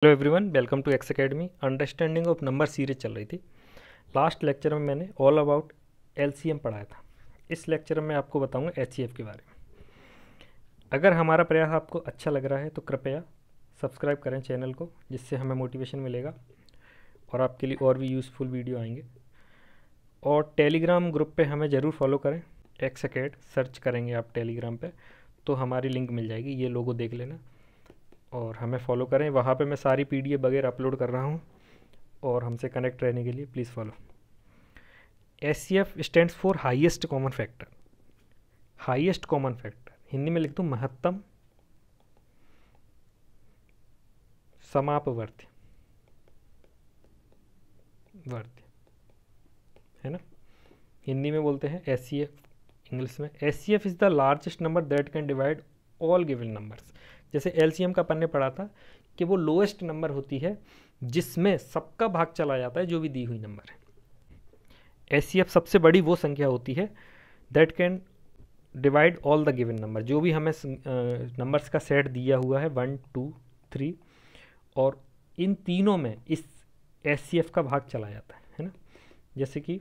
Hello everyone, welcome to X academy. Understanding of number series चल रही थी। Last lecture में मैंने ऑल अबाउट एलसीएम पढ़ाया था। इस लेक्चर में आपको बताऊंगा एचसीएफ के बारे में। अगर हमारा प्रयास आपको अच्छा लग रहा है तो कृपया सब्सक्राइब करें चैनल को, जिससे हमें मोटिवेशन मिलेगा और आपके लिए और भी यूज़फुल वीडियो आएंगे। और टेलीग्राम ग्रुप पे हमें ज़रूर फॉलो करें। एक्स अकेड सर्च करेंगे आप टेलीग्राम पे तो हमारी लिंक मिल जाएगी, ये लोगो देख लेना और हमें फॉलो करें। वहाँ पे मैं सारी पीडीएफ वगैरह अपलोड कर रहा हूँ और हमसे कनेक्ट रहने के लिए please follow. HCF stands for highest common factor. Highest common factor Hindi में लिख दूँ महत्तम समापवर्ती वर्ती, है ना। हिंदी में बोलते हैं एचसीएफ, इंग्लिश में HCF is the largest number that can divide all given numbers. जैसे एलसीएम का अपन ने पढ़ा था कि वो लोएस्ट नंबर होती है जिसमें सबका भाग चला जाता है जो भी दी हुई नंबर है। एचसीएफ सबसे बड़ी वो संख्या होती है that can divide all the given number. जो भी हमें नंबर्स का सेट दिया हुआ है 1, 2, 3 और इन तीनों में इस एचसीएफ का भाग चला जाता है ना। जैसे कि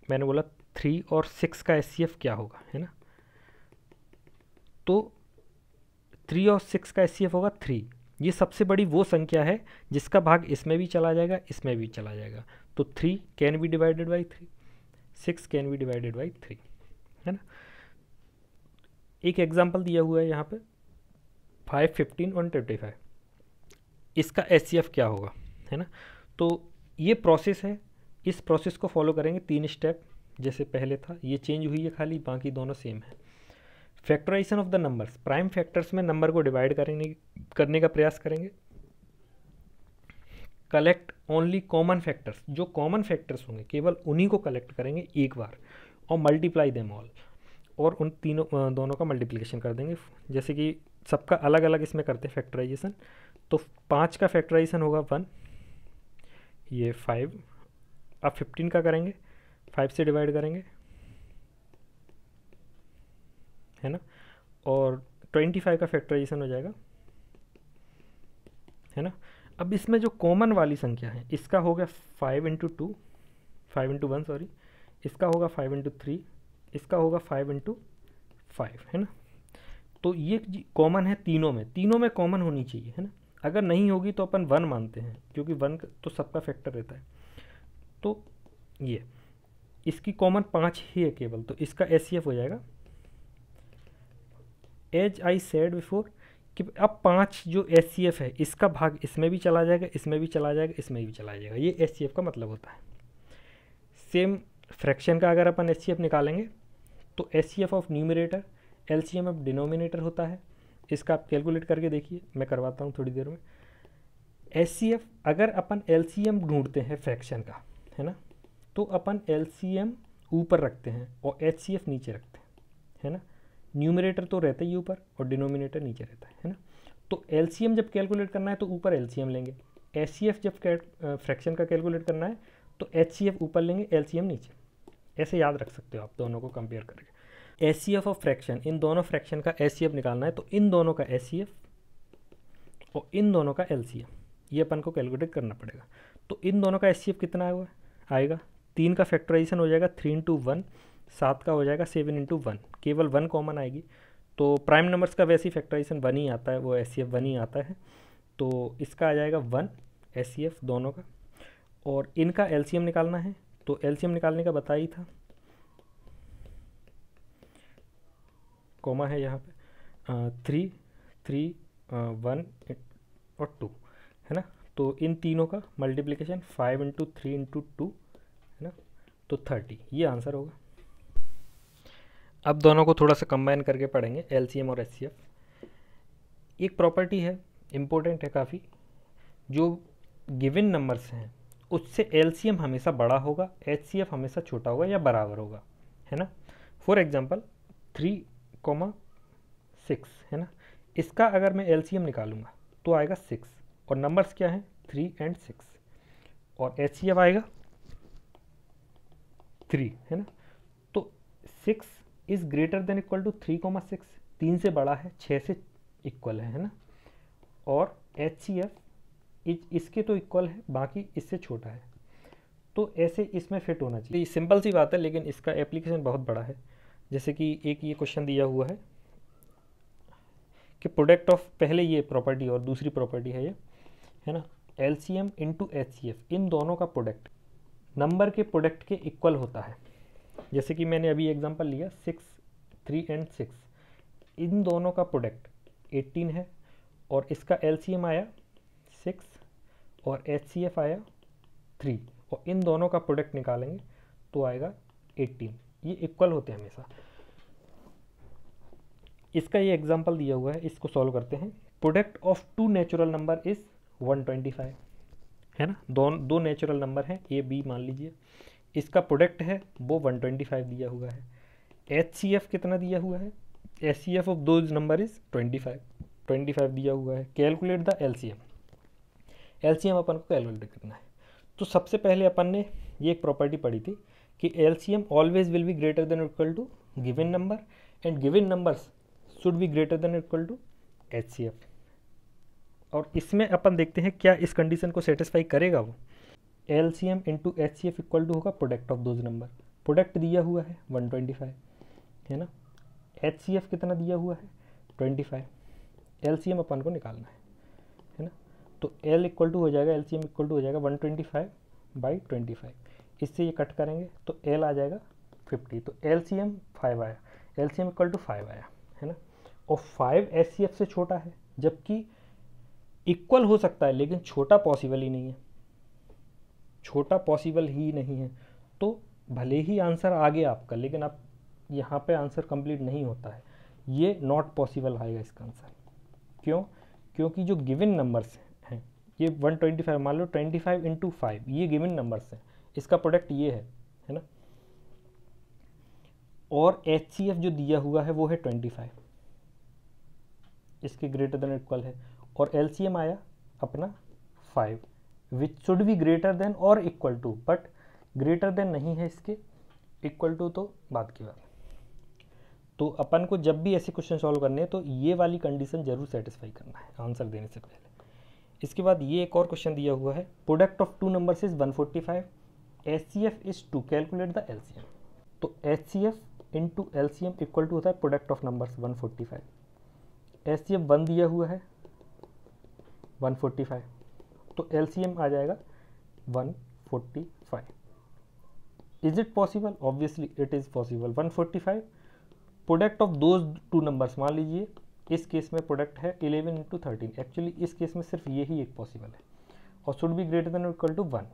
मैंने बोला 3 और 6 का एचसीएफ क्या होगा, है ना। तो 3 और 6 का एचसीएफ होगा 3। ये सबसे बड़ी वो संख्या है जिसका भाग इसमें भी चला जाएगा, इसमें भी चला जाएगा। तो 3 can be divided by 3, 6 can be divided by 3, है ना। एक एग्जांपल दिया हुआ है यहाँ पे 5, 15 और 25। इसका एचसीएफ क्या होगा, है ना। तो ये प्रोसेस है, इस प्रोसेस को फॉलो करेंगे 3 स्टेप। जैसे पहले था, ये चेंज हुई है खाली, बाकी दोनों सेम है। Factorization of the numbers, prime factors में नंबर को डिवाइड करने का प्रयास करेंगे। कलेक्ट ओनली कॉमन फैक्टर्स, जो कॉमन फैक्टर्स होंगे केवल उन्हीं को कलेक्ट करेंगे एक बार और मल्टीप्लाई देम ऑल, और उन तीनों दोनों का मल्टीप्लिकेशन कर देंगे। जैसे कि सबका अलग अलग इसमें करते हैं फैक्टराइजेशन। तो 5 का फैक्टराइजेशन होगा 1, ये 5। अब 15 का करेंगे, 5 से डिवाइड करेंगे, है ना। और 25 का फैक्टराइजेशन हो जाएगा, है ना। अब इसमें जो कॉमन वाली संख्या है इसका हो गया 5 इंटू 2, 5 इंटू 1 सॉरी, इसका होगा 5 इंटू 3, इसका होगा 5 इंटू 5, है ना। तो ये कॉमन है तीनों में कॉमन होनी चाहिए, है ना। अगर नहीं होगी तो अपन 1 मानते हैं, क्योंकि 1 तो सबका फैक्टर रहता है। तो ये इसकी कॉमन 5 ही है केवल, तो इसका एचसीएफ हो जाएगा एज आई सेड बिफोर कि अब 5 जो एचसीएफ है इसका भाग इसमें भी चला जाएगा, इसमें भी चला जाएगा, इसमें भी चला जाएगा। ये एचसीएफ का मतलब होता है। सेम फ्रैक्शन का अगर अपन एचसीएफ निकालेंगे तो HCF of numerator LCM of denominator होता है। इसका आप कैलकुलेट करके देखिए, मैं करवाता हूँ थोड़ी देर में। एचसीएफ अगर अपन एलसीएम ढूंढते हैं फ्रैक्शन का, है ना, तो अपन एलसीएम ऊपर रखते हैं और एचसीएफ नीचे रखते हैं, है ना। न्यूमरेटर तो रहता ही ऊपर और डिनोमिनेटर नीचे रहता है ना। तो एलसीएम जब कैलकुलेट करना है तो ऊपर एलसीएम लेंगे, एचसीएफ जब फ्रैक्शन का कैलकुलेट करना है तो एचसीएफ ऊपर लेंगे, एलसीएम नीचे। ऐसे याद रख सकते हो आप दोनों को कंपेयर करके। एचसीएफ ऑफ फ्रैक्शन, इन दोनों फ्रैक्शन का एचसीएफ निकालना है तो इन दोनों का एचसीएफ और इन दोनों का एलसीएम, ये अपन को कैलकुलेट करना पड़ेगा। तो इन दोनों का एचसीएफ कितना आएगा 3 का फैक्टराइजेशन हो जाएगा 3 इंटू 1, 7 का हो जाएगा 7 इंटू 1, केवल 1 कॉमन आएगी। तो प्राइम नंबर्स का वैसे ही फैक्टराइजेशन 1 ही आता है, वो एचसीएफ 1 ही आता है। तो इसका आ जाएगा 1 एचसीएफ दोनों का, और इनका एलसीएम निकालना है तो एलसीएम निकालने का बताया ही था, कॉमा है यहाँ पे 3, 3, 1 और 2, है ना। तो इन तीनों का मल्टीप्लिकेशन 5 इंटू 3 इंटू 2, है ना, तो 30, ये आंसर होगा। अब दोनों को थोड़ा सा कंबाइन करके पढ़ेंगे, एलसीएम और एचसीएफ। एक प्रॉपर्टी है, इम्पोर्टेंट है काफ़ी, जो गिवन नंबर्स हैं उससे एलसीएम हमेशा बड़ा होगा, एचसीएफ हमेशा छोटा होगा या बराबर होगा, है ना। फॉर एग्जांपल 3,6, है ना। इसका अगर मैं एलसीएम निकालूंगा तो आएगा 6, और नंबर्स क्या हैं 3 और 6, और एचसीएफ आएगा 3, है ना। तो 6 is greater than equal to 3,6, 3 से बड़ा है, 6 से इक्वल है ना। और एचसीएफ इसके तो इक्वल है, बाकी इससे छोटा है, तो ऐसे इसमें फिट होना चाहिए। ये सिंपल सी बात है, लेकिन इसका एप्लीकेशन बहुत बड़ा है। जैसे कि एक ये क्वेश्चन दिया हुआ है कि प्रोडक्ट ऑफ, पहले ये प्रॉपर्टी और दूसरी प्रॉपर्टी है ये, है ना, LCM इंटू HCF, इन दोनों का प्रोडक्ट नंबर के प्रोडक्ट के इक्वल होता है। जैसे कि मैंने अभी एग्जांपल लिया 6, 3 और 6, इन दोनों का प्रोडक्ट 18 है और इसका LCM आया 6 और HCF आया 3, और इन दोनों का प्रोडक्ट निकालेंगे तो आएगा 18। ये इक्वल होते हैं हमेशा। इसका ये एग्जांपल दिया हुआ है, इसको सॉल्व करते हैं। Product of two natural number is 125, है ना, दो नेचुरल नंबर हैं A B मान लीजिए, इसका प्रोडक्ट है वो 125 दिया हुआ है। HCF कितना दिया हुआ है, HCF of those number is 25 दिया हुआ है। कैलकुलेट द LCM अपन को कैलकुलेट करना है। तो सबसे पहले अपन ने ये एक प्रॉपर्टी पढ़ी थी कि LCM always will be greater than equal to given number and given numbers should be greater than equal to HCF। और इसमें अपन देखते हैं क्या इस कंडीशन को सेटिस्फाई करेगा वो। LCM into HCF equal to होगा product of those number, product दिया हुआ है 125, है ना, HCF कितना दिया हुआ है 25, LCM अपन को निकालना है ना। तो L इक्वल टू हो जाएगा, LCM इक्वल टू हो जाएगा 125/25, इससे ये कट करेंगे तो L आ जाएगा 50, तो LCM 5 आया, LCM इक्वल टू 5 आया, है ना। और 5 HCF से छोटा है, जबकि इक्वल हो सकता है लेकिन छोटा पॉसिबल ही नहीं है, छोटा पॉसिबल ही नहीं है। तो भले ही आंसर आ गया आपका, लेकिन आप यहाँ पे आंसर कंप्लीट नहीं होता है, ये नॉट पॉसिबल आएगा इसका आंसर। क्यों? क्योंकि जो गिवन नंबर्स हैं ये 125, मान लो 25 इंटू 5, ये गिवन नंबर्स हैं, इसका प्रोडक्ट ये है ना, और HCF जो दिया हुआ है वो है 25, इसके ग्रेटर देन इक्वल है, और LCM आया अपना 5 which should be greater than और equal to, but greater than नहीं है इसके, इक्वल टू तो बात की बात। तो अपन को जब भी ऐसे क्वेश्चन सॉल्व करने हैं तो ये वाली कंडीशन जरूर सेटिस्फाई करना है आंसर देने से पहले। इसके बाद ये एक और क्वेश्चन दिया हुआ है, product of two numbers is 145, HCF is to calculate the LCM। तो HCF into LCM equal to होता है प्रोडक्ट ऑफ नंबर्स 145, HCF 1 दिया हुआ है 145, तो LCM आ जाएगा 145। Is it possible? Obviously it is possible. 145 product of those two numbers, मान लीजिए इस केस में प्रोडक्ट है 11 इंटू 13, एक्चुअली इस केस में सिर्फ ये ही एक पॉसिबल है, और should be greater than equal to 1,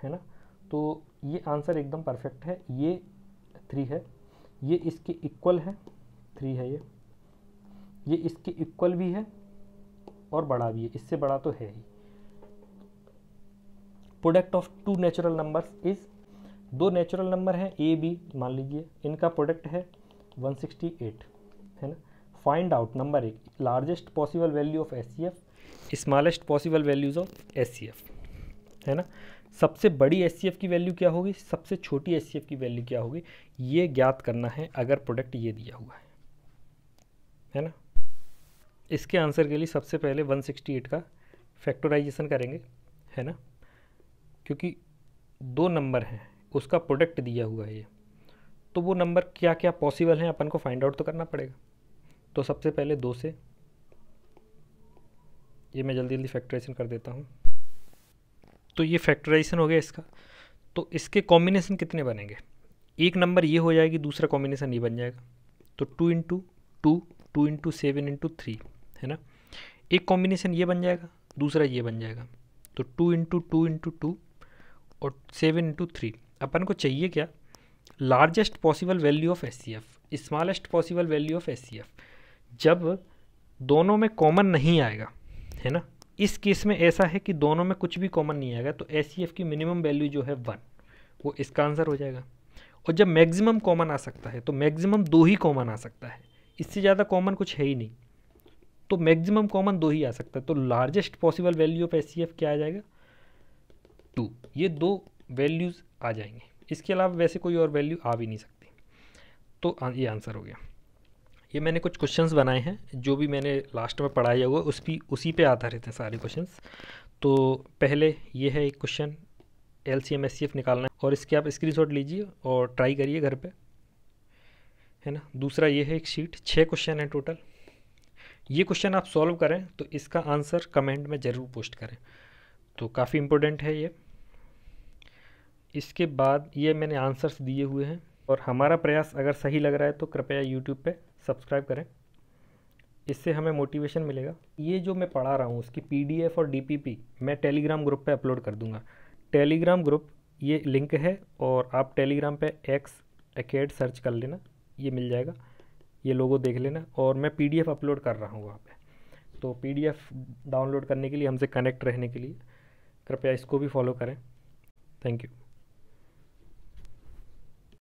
है ना। तो ये आंसर एकदम परफेक्ट है। ये 3 है, ये इसके इक्वल है, 3 है ये इसके इक्वल भी है और बड़ा भी है, इससे बड़ा तो है ही। Product of two natural numbers is, दो नेचुरल नंबर हैं A B मान लीजिए, इनका प्रोडक्ट है 168, है ना। Find out number 1 largest possible value of HCF, smallest possible values of HCF, है ना। सबसे बड़ी HCF की वैल्यू क्या होगी, सबसे छोटी HCF की वैल्यू क्या होगी, ये ज्ञात करना है अगर प्रोडक्ट ये दिया हुआ है ना। इसके आंसर के लिए सबसे पहले 168 का फैक्टराइजेशन करेंगे, है ना, क्योंकि दो नंबर हैं, उसका प्रोडक्ट दिया हुआ है ये, तो वो नंबर क्या क्या पॉसिबल हैं अपन को फाइंड आउट तो करना पड़ेगा। तो सबसे पहले 2 से, ये मैं जल्दी जल्दी फैक्टराइजेशन कर देता हूँ। तो ये फैक्टराइजेशन हो गया इसका। तो इसके कॉम्बिनेशन कितने बनेंगे, एक नंबर ये हो जाएगी, दूसरा कॉम्बिनेशन ये बन जाएगा, तो 2 इंटू 2, 2 इंटू 7 इंटू 3, है ना। एक कॉम्बिनेशन ये बन जाएगा, दूसरा ये बन जाएगा, तो 2 इंटू 2 इंटू 2 और 7 इंटू 3। अपन को चाहिए क्या, largest possible value of HCF, smallest possible value of HCF। जब दोनों में कॉमन नहीं आएगा, है ना, इस केस में ऐसा है कि दोनों में कुछ भी कॉमन नहीं आएगा, तो HCF की मिनिमम वैल्यू जो है 1, वो इसका आंसर हो जाएगा। और जब मैक्सिमम कॉमन आ सकता है, तो मैक्सिमम 2 ही कॉमन आ सकता है, इससे ज़्यादा कॉमन कुछ है ही नहीं, तो मैक्सिमम कॉमन 2 ही आ सकता है। तो largest possible value of HCF क्या आ जाएगा, 2। ये 2 वैल्यूज़ आ जाएंगे, इसके अलावा वैसे कोई और वैल्यू आ भी नहीं सकती। तो ये आंसर हो गया। ये मैंने कुछ क्वेश्चंस बनाए हैं जो भी मैंने लास्ट में पढ़ाया हुआ उसी पे आधारित हैं सारे क्वेश्चंस। तो पहले ये है एक क्वेश्चन, LCM SCF निकालना है और इसके आप स्क्रीनशॉट लीजिए और ट्राई करिए घर पे, है ना। दूसरा ये है एक शीट, 6 क्वेश्चन है टोटल। ये क्वेश्चन आप सॉल्व करें तो इसका आंसर कमेंट में ज़रूर पोस्ट करें, तो काफ़ी इम्पोर्टेंट है ये। इसके बाद ये मैंने आंसर्स दिए हुए हैं, और हमारा प्रयास अगर सही लग रहा है तो कृपया यूट्यूब पे सब्सक्राइब करें, इससे हमें मोटिवेशन मिलेगा। ये जो मैं पढ़ा रहा हूँ उसकी PDF और DPP मैं टेलीग्राम ग्रुप पे अपलोड कर दूँगा। टेलीग्राम ग्रुप ये लिंक है, और आप टेलीग्राम पे X एकेड सर्च कर लेना, ये मिल जाएगा, ये लोगो देख लेना। और मैं PDF अपलोड कर रहा हूँ वहाँ पे, तो PDF डाउनलोड करने के लिए, हमसे कनेक्ट रहने के लिए कृपया इसको भी फॉलो करें। Thank you.